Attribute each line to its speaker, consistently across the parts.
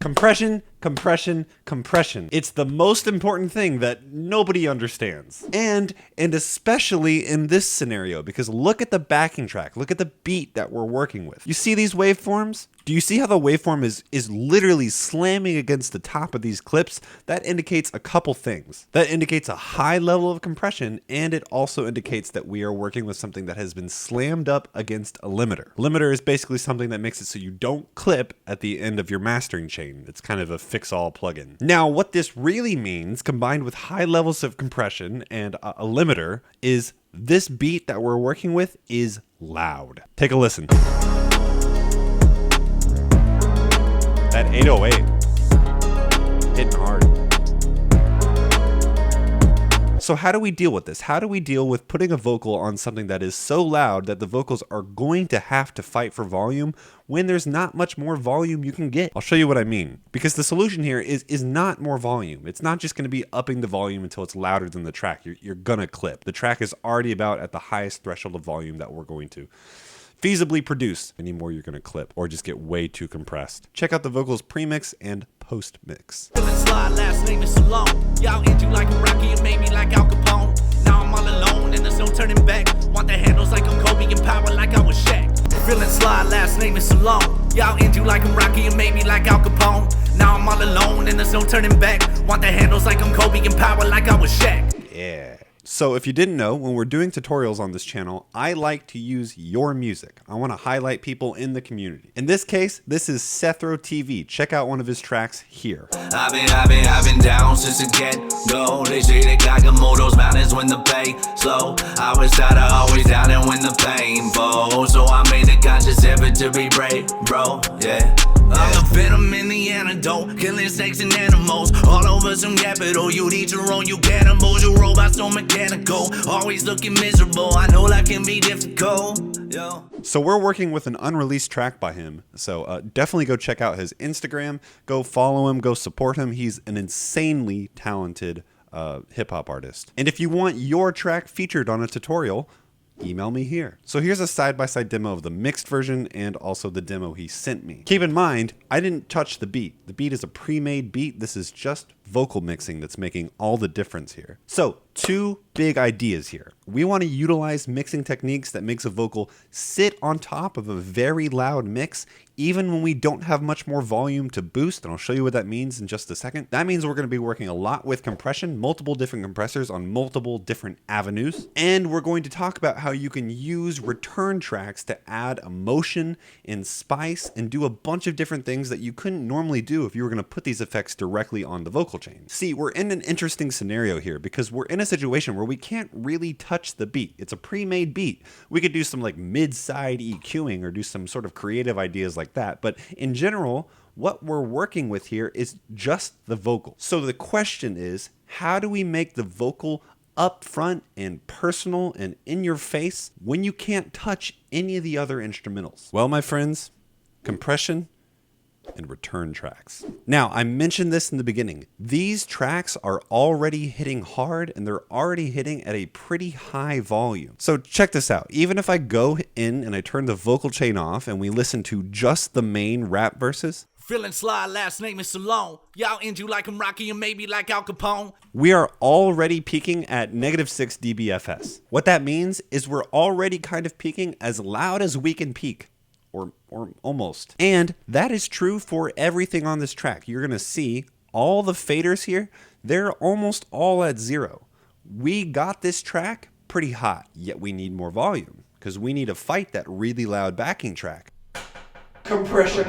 Speaker 1: Compression, compression, compression. It's the most important thing that nobody understands. And especially in this scenario, because look at the backing track, look at the beat that we're working with. You see these waveforms? Do you see how the waveform is literally slamming against the top of these clips? That indicates a couple things. That indicates a high level of compression, and it also indicates that we are working with something that has been slammed up against a limiter. Limiter is basically something that makes it so you don't clip at the end of your mastering chain. It's kind of a fix-all plugin. Now, what this really means, combined with high levels of compression and a limiter, is this beat that we're working with is loud. Take a listen. That 808 hitting hard. So how do we deal with this? How do we deal with putting a vocal on something that is so loud that the vocals are going to have to fight for volume when there's not much more volume you can get? I'll show you what I mean. Because the solution here is not more volume. It's not just going to be upping the volume until it's louder than the track. You're going to clip. The track is already about at the highest threshold of volume that we're going to feasibly produce. Any more you're gonna clip or just get way too compressed. Check out the vocals pre-mix and post-mix.
Speaker 2: Last name is Salone. Y'all into like a Rocky and maybe like Al Capone. Now I'm all alone and there's no turning back. Want the handles like I'm Kobe and power like I was Shaq. Feeling sly, last name is Salone. Y'all into like I'm Rocky and maybe like Al Capone. Now I'm all alone and there's no turning back. Want the handles like I'm Kobe and power like I was Shaq.
Speaker 1: Yeah. So if you didn't know, when we're doing tutorials on this channel, I like to use your music. I want to highlight people in the community. In this case, this is Sethro TV. Check out one of his tracks here.
Speaker 2: I've been down since the get-go. They say that God can mold those mountains when the pay slow. I was tired of always down and when the painful. So I made a conscious effort to be brave, bro, yeah. I'm the venom in the antidote, killing snakes and animals all over some capital. You eat your own, you cannibals, you robots so mechanical, always looking miserable. I know life can be difficult. Yo.
Speaker 1: So we're working with an unreleased track by him. So definitely go check out his Instagram, go follow him, go support him. He's an insanely talented hip-hop artist. And if you want your track featured on a tutorial, email me here. So here's a side-by-side demo of the mixed version and also the demo he sent me. Keep in mind, I didn't touch the beat. The beat is a pre-made beat. This is just vocal mixing that's making all the difference here. So two big ideas here. We want to utilize mixing techniques that makes a vocal sit on top of a very loud mix, even when we don't have much more volume to boost, and I'll show you what that means in just a second. That means we're going to be working a lot with compression, multiple different compressors on multiple different avenues, and we're going to talk about how you can use return tracks to add emotion and spice and do a bunch of different things that you couldn't normally do if you were going to put these effects directly on the vocal chain. See, we're in an interesting scenario here because we're in a situation where we can't really touch the beat. It's a pre-made beat. We could do some like mid-side EQing or do some sort of creative ideas like that. But in general, what we're working with here is just the vocal. So the question is, how do we make the vocal upfront and personal and in your face when you can't touch any of the other instrumentals? Well, my friends, compression and return tracks. Now, I mentioned this in the beginning. These tracks are already hitting hard and they're already hitting at a pretty high volume. So check this out. Even if I go in and I turn the vocal chain off and we listen to just the main rap verses,
Speaker 2: Feeling sly, last name is Salone. Y'all into like I'm Rocky and maybe like Al Capone.
Speaker 1: we are already peaking at -6 dBFS. What that means is we're already kind of peaking as loud as we can peak. Or almost. And that is true for everything on this track. You're going to see all the faders here, they're almost all at 0. We got this track pretty hot, yet we need more volume because we need to fight that really loud backing track.
Speaker 3: Compression.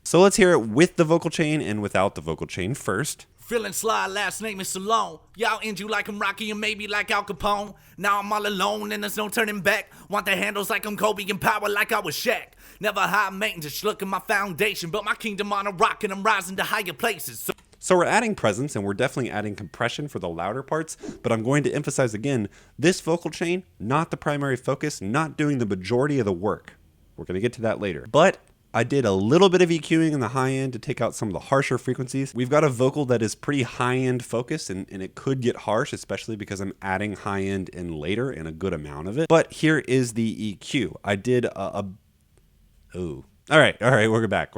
Speaker 1: So let's hear it with the vocal chain and without the vocal chain first.
Speaker 2: Feeling sly, last name is Salone. Y'all into like I'm Rocky and maybe like Al Capone. Now I'm all alone and there's no turning back. Want the handles like I'm Kobe and power like I was Shaq. Never high maintenance, just look at my foundation. Built my kingdom on a rock and I'm rising to higher places.
Speaker 1: So we're adding presence and we're definitely adding compression for the louder parts, but I'm going to emphasize again, this vocal chain, not the primary focus, not doing the majority of the work. We're going to get to that later. But I did a little bit of EQing in the high end to take out some of the harsher frequencies. We've got a vocal that is pretty high end focused and it could get harsh, especially because I'm adding high end in later and a good amount of it. But here is the EQ. I did All right, we're back.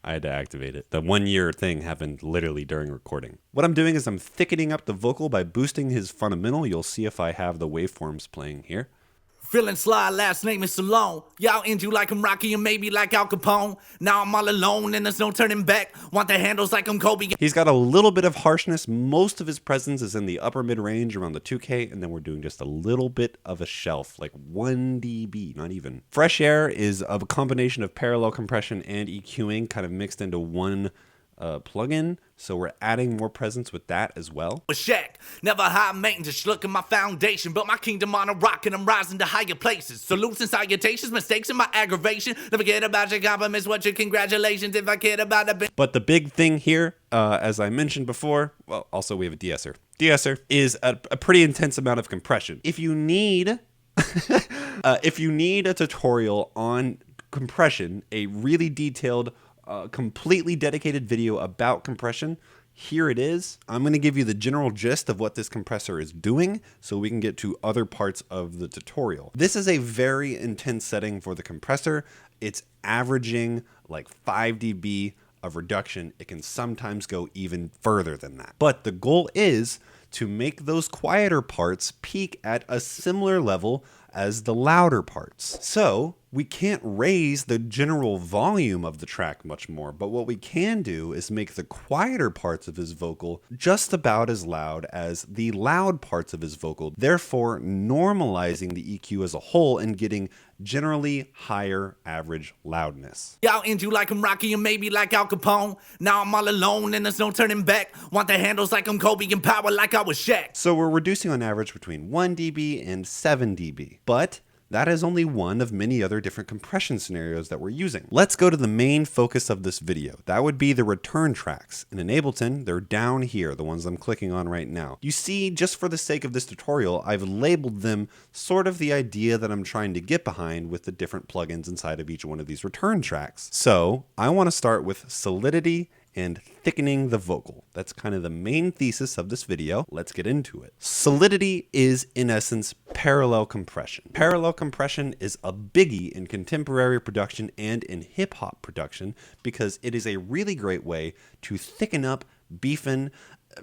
Speaker 1: I had to activate it. The 1 year thing happened literally during recording. What I'm doing is I'm thickening up the vocal by boosting his fundamental. You'll see if I have the waveforms playing here.
Speaker 2: Feeling sly, last name is Salone. Y'all end you like I'm Rocky and maybe like Al Capone. Now I'm all alone and there's no turning back. Want the handles like I'm Kobe.
Speaker 1: He's got a little bit of harshness. Most of his presence is in the upper mid range around the 2K, and then we're doing just a little bit of a shelf, like 1 dB, not even. Fresh Air is a combination of parallel compression and EQing kind of mixed into one plugin, so we're adding more presence with that as well.
Speaker 2: A shack, never high maintenance, just look at my foundation. Built my kingdom on a rock and I'm rising to higher places. Salutes and salutations, mistakes and my aggravation. Never forget about your compliments, what your congratulations. If I cared about a
Speaker 1: But the big thing here, as I mentioned before, well, also we have a de-esser. De-esser is a pretty intense amount of compression. If you need, if you need a tutorial on compression, a really detailed completely dedicated video about compression, here it is. I'm going to give you the general gist of what this compressor is doing so we can get to other parts of the tutorial. This is a very intense setting for the compressor. It's averaging like 5 dB of reduction. It can sometimes go even further than that. But the goal is to make those quieter parts peak at a similar level as the louder parts. So we can't raise the general volume of the track much more, but what we can do is make the quieter parts of his vocal just about as loud as the loud parts of his vocal, therefore normalizing the EQ as a whole and getting generally higher average loudness.
Speaker 2: y'all end you like I'm Rocky and maybe like Al Capone. Now I'm all alone and there's no turning back. Want the handles like I'm Kobe and power like I was Shaq.
Speaker 1: So we're reducing on average between 1 dB and 7 dB, but that is only one of many other different compression scenarios that we're using. Let's go to the main focus of this video. That would be the return tracks. In Ableton, they're down here, the ones I'm clicking on right now. You see, just for the sake of this tutorial, I've labeled them sort of the idea that I'm trying to get behind with the different plugins inside of each one of these return tracks. So I want to start with Solidity and thickening the vocal. That's kind of the main thesis of this video. Let's get into it. Solidity is, in essence, parallel compression. Parallel compression is a biggie in contemporary production and in hip-hop production because it is a really great way to thicken up, beefen,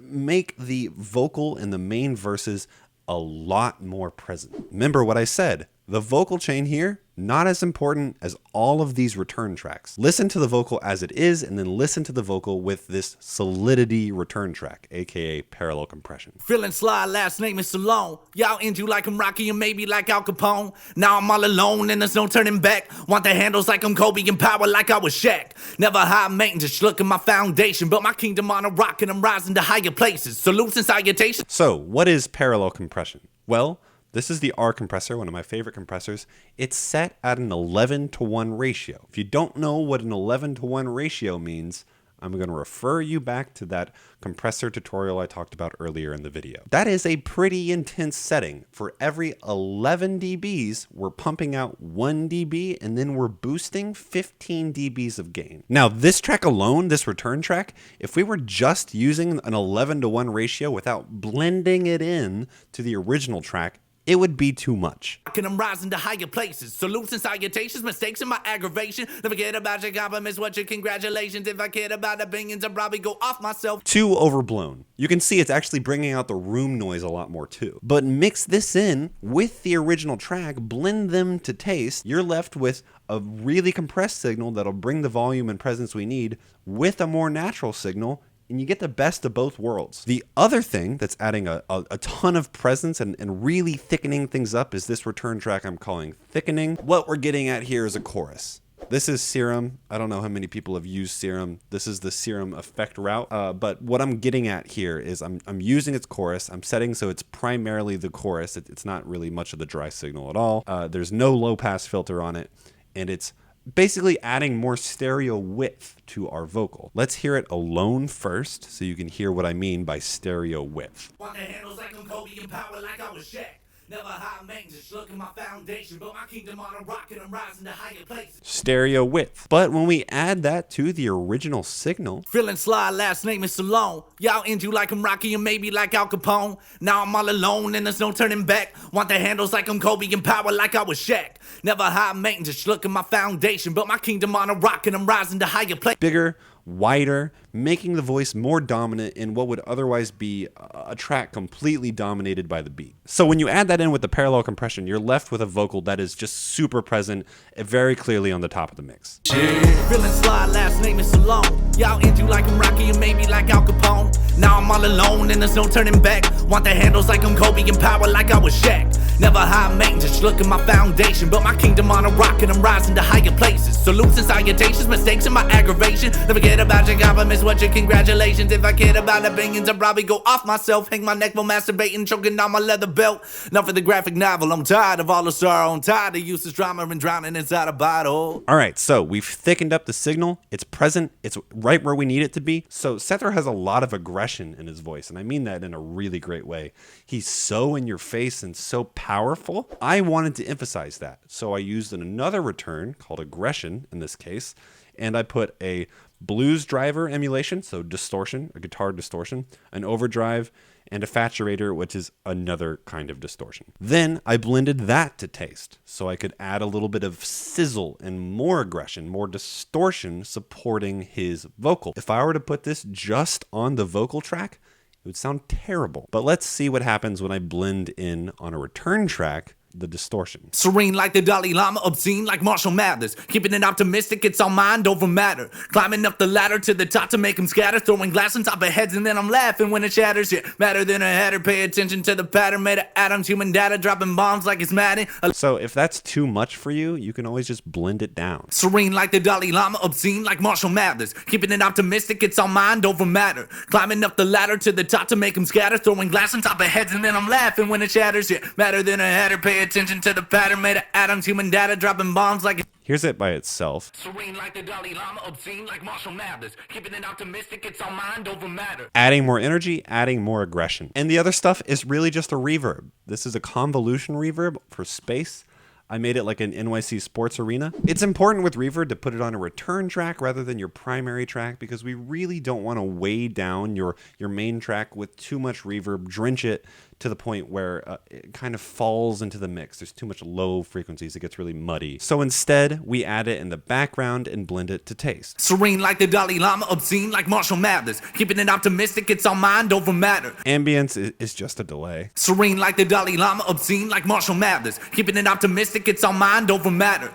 Speaker 1: make the vocal and the main verses a lot more present. Remember what I said. The vocal chain here, not as important as all of these return tracks. Listen to the vocal as it is, and then listen to the vocal with this solidity return track, aka parallel compression.
Speaker 2: Feeling sly, last name is Salone. Y'all end you like I'm Rocky and maybe like Al Capone. Now I'm all alone and there's no turning back. Want the handles like I'm Kobe and power like I was Shaq. Never high maintenance, just look at my foundation. Built my kingdom on a rock and I'm rising to higher places. Salutes and salutations.
Speaker 1: So what is parallel compression? Well, this is the R compressor, one of my favorite compressors. It's set at an 11:1 ratio. If you don't know what an 11:1 ratio means, I'm going to refer you back to that compressor tutorial I talked about earlier in the video. That is a pretty intense setting. For every 11 dBs, we're pumping out 1 dB and then we're boosting 15 dBs of gain. Now, this track alone, this return track, if we were just using an 11:1 ratio without blending it in to the original track, it would be too much.
Speaker 2: And I'm rising to higher places. Salutes and salutations, mistakes and my aggravation. Never forget about your compliments, what your congratulations. If I cared about opinions, I'd probably go off myself.
Speaker 1: Too overblown. You can see it's actually bringing out the room noise a lot more too. But mix this in with the original track, blend them to taste, you're left with a really compressed signal that'll bring the volume and presence we need with a more natural signal, and you get the best of both worlds. The other thing that's adding a ton of presence and really thickening things up is this return track I'm calling Thickening. What we're getting at here is a chorus. This is Serum. I don't know how many people have used Serum. This is the Serum effect route. But what I'm getting at here is I'm using its chorus. I'm setting so it's primarily the chorus. It's not really much of the dry signal at all. There's no low pass filter on it. And it's basically adding more stereo width to our vocal. Let's hear it alone first so you can hear what I mean by stereo width.
Speaker 2: Want the handles like I'm Kobe and power like I was Shaq. Never high maintenance, look at my foundation, but my kingdom on a rock and I'm rising to higher places.
Speaker 1: Stereo width. But when we add that to the original signal,
Speaker 2: Feeling sly, last name is Salone. Y'all end you like I'm Rocky and maybe like Al Capone. Now I'm all alone and there's no turning back. Want the handles like I'm Kobe and power like I was Shaq. Never high maintenance, look at my foundation, but my kingdom on a rock and I'm rising to higher places.
Speaker 1: bigger, wider, making the voice more dominant in what would otherwise be a track completely dominated by the beat. So when you add that in with the parallel compression, you're left with a vocal that is just super present, very clearly on the top of the mix.
Speaker 2: Feeling sly, last name is Salone. Y'all end you like I'm Rocky and maybe like Al Capone. Now I'm all alone and there's no turning back. Want the handles like I'm Kobe and power like I was Shaq. Never high maintenance, look at my foundation, but my kingdom on a rock and I'm rising to higher places. Salutes and salutations, mistakes and my aggravation. Never forget about your compliments, what your congratulations. If I cared about opinions, I'd probably go off myself. Hang my neck while masturbating, choking on my leather belt. Now for the graphic novel, I'm tired of all the sorrow. I'm tired of useless drama and drowning inside a bottle.
Speaker 1: All right, so we've thickened up the signal. It's present. It's right where we need it to be. So Sethro has a lot of aggression in his voice, and I mean that in a really great way. He's so in your face and so powerful. I wanted to emphasize that. So I used another return called aggression in this case, and I put a blues driver emulation, so distortion, a guitar distortion, an overdrive, and a faturator, which is another kind of distortion. Then I blended that to taste, so I could add a little bit of sizzle and more aggression, more distortion supporting his vocal. If I were to put this just on the vocal track, it would sound terrible. But let's see what happens when I blend in on a return track the distortion.
Speaker 2: Serene like the Dalai Lama, obscene like Marshall Mathers. Keeping it optimistic, it's all mind over matter. Climbing up the ladder to the top to make them scatter. Throwing glass on top of heads and then I'm laughing when it shatters. Yeah, matter than a hatter. Pay attention to the pattern made of atoms. Human data dropping bombs like it's Madden.
Speaker 1: So if that's too much for you, you can always just blend it down.
Speaker 2: Serene like the Dalai Lama, obscene like Marshall Mathers. Keeping it optimistic, it's all mind over matter. Climbing up the ladder to the top to make them scatter. Throwing glass on top of heads and then I'm laughing when it shatters. Yeah, matter than a hatter. Pay attention to the pattern made of atoms. Human data dropping bombs like it's
Speaker 1: Here's it by itself.
Speaker 2: serene like the Dalai Lama, obscene like Marshall Mathers. Keeping it optimistic, it's all mind over matter.
Speaker 1: Adding more energy, adding more aggression. And the other stuff is really just a reverb. This is a convolution reverb for space. I made it like an NYC sports arena. It's important with reverb to put it on a return track rather than your primary track because we really don't want to weigh down your main track with too much reverb, drench it to the point where it kind of falls into the mix. There's too much low frequencies. It gets really muddy. So instead, we add it in the background and blend it to taste.
Speaker 2: Serene like the Dalai Lama, obscene like Marshall Mathers. Keeping it optimistic, it's all mind over matter.
Speaker 1: Ambience is just a delay.
Speaker 2: Serene like the Dalai Lama, obscene like Marshall Mathers. Keeping it optimistic, it's all mind over matter.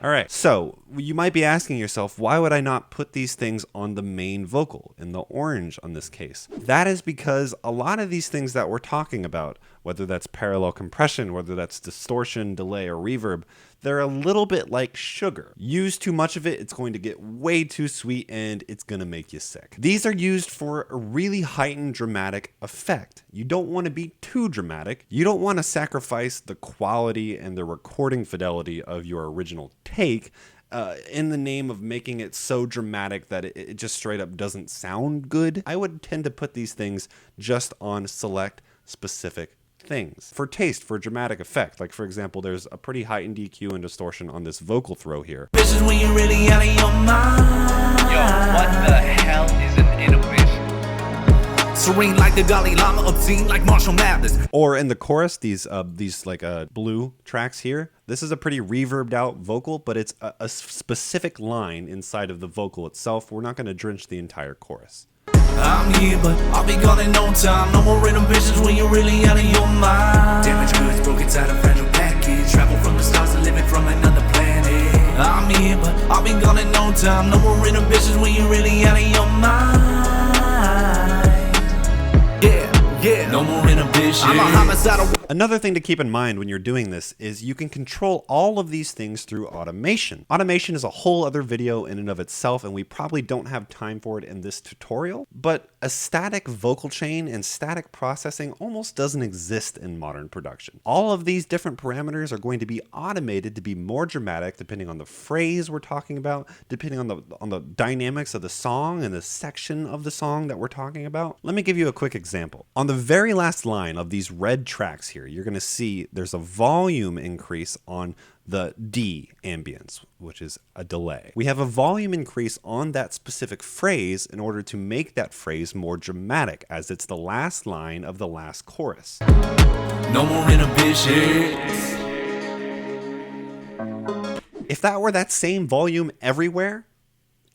Speaker 1: All right, so you might be asking yourself, why would I not put these things on the main vocal, in the orange on this case? That is because a lot of these things that we're talking about, whether that's parallel compression, whether that's distortion, delay, or reverb, they're a little bit like sugar. Use too much of it, it's going to get way too sweet and it's gonna make you sick. These are used for a really heightened dramatic effect. You don't want to be too dramatic. You don't want to sacrifice the quality and the recording fidelity of your original take in the name of making it so dramatic that it just straight up doesn't sound good. I would tend to put these things just on select specific things for taste, for dramatic effect. Like for example, there's a pretty heightened EQ and distortion on this vocal throw here.
Speaker 2: This is when you're really out of your mind.
Speaker 4: Yo, what the hell is an innovation?
Speaker 2: Serene like the Dalai Lama, obscene like Marshall Mathers.
Speaker 1: Or in the chorus, these like blue tracks here. This is a pretty reverbed out vocal, but it's a specific line inside of the vocal itself. We're not going to drench the entire chorus.
Speaker 2: I'm here, but I'll be gone in no time. No more inhibitions when you're really out of your mind. Damaged goods broke inside a fragile package. Travel from the stars to living from another planet. I'm here, but I'll be gone in no time. No more inhibitions when you're really out of your mind. Yeah, no more inhibitions. I'm a homicidal.
Speaker 1: Another thing to keep in mind when you're doing this is you can control all of these things through automation. Automation is a whole other video in and of itself, and we probably don't have time for it in this tutorial, but a static vocal chain and static processing almost doesn't exist in modern production. All of these different parameters are going to be automated to be more dramatic depending on the phrase we're talking about, depending on the dynamics of the song and the section of the song that we're talking about. Let me give you a quick example. On the very last line of these red tracks here, here. You're going to see there's a volume increase on the D ambience, which is a delay. We have a volume increase on that specific phrase in order to make that phrase more dramatic, as it's the last line of the last chorus.
Speaker 2: No more inhibitions.
Speaker 1: If that were that same volume everywhere,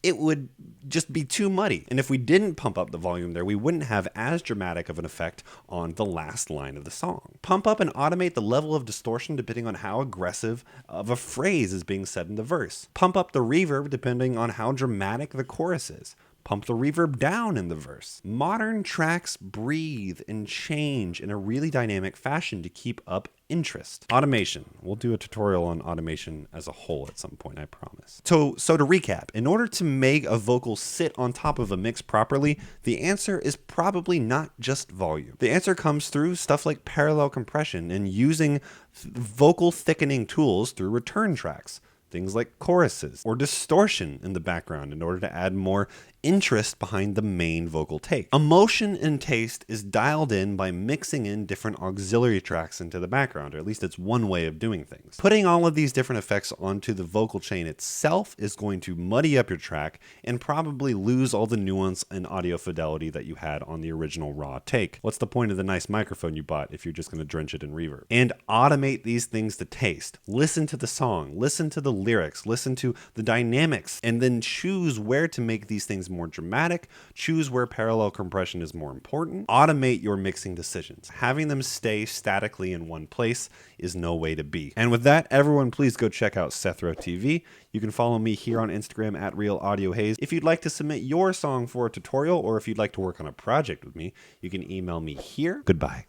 Speaker 1: it would just be too muddy. And if we didn't pump up the volume there, we wouldn't have as dramatic of an effect on the last line of the song. Pump up and automate the level of distortion depending on how aggressive of a phrase is being said in the verse. Pump up the reverb depending on how dramatic the chorus is. Pump the reverb down in the verse. Modern tracks breathe and change in a really dynamic fashion to keep up interest. Automation. We'll do a tutorial on automation as a whole at some point, I promise. So to recap, in order to make a vocal sit on top of a mix properly, the answer is probably not just volume. The answer comes through stuff like parallel compression and using vocal thickening tools through return tracks. Things like choruses or distortion in the background in order to add more interest behind the main vocal take. Emotion and taste is dialed in by mixing in different auxiliary tracks into the background, or at least it's one way of doing things. Putting all of these different effects onto the vocal chain itself is going to muddy up your track and probably lose all the nuance and audio fidelity that you had on the original raw take. What's the point of the nice microphone you bought if you're just going to drench it in reverb? And automate these things to taste. Listen to the song, listen to the lyrics, listen to the dynamics, and then choose where to make these things more dramatic, choose where parallel compression is more important. Automate your mixing decisions. Having them stay statically in one place is no way to be. And with that, everyone, please go check out Sethro TV. You can follow me here on Instagram at RealAudioHaze. If you'd like to submit your song for a tutorial, or if you'd like to work on a project with me, you can email me here. Goodbye.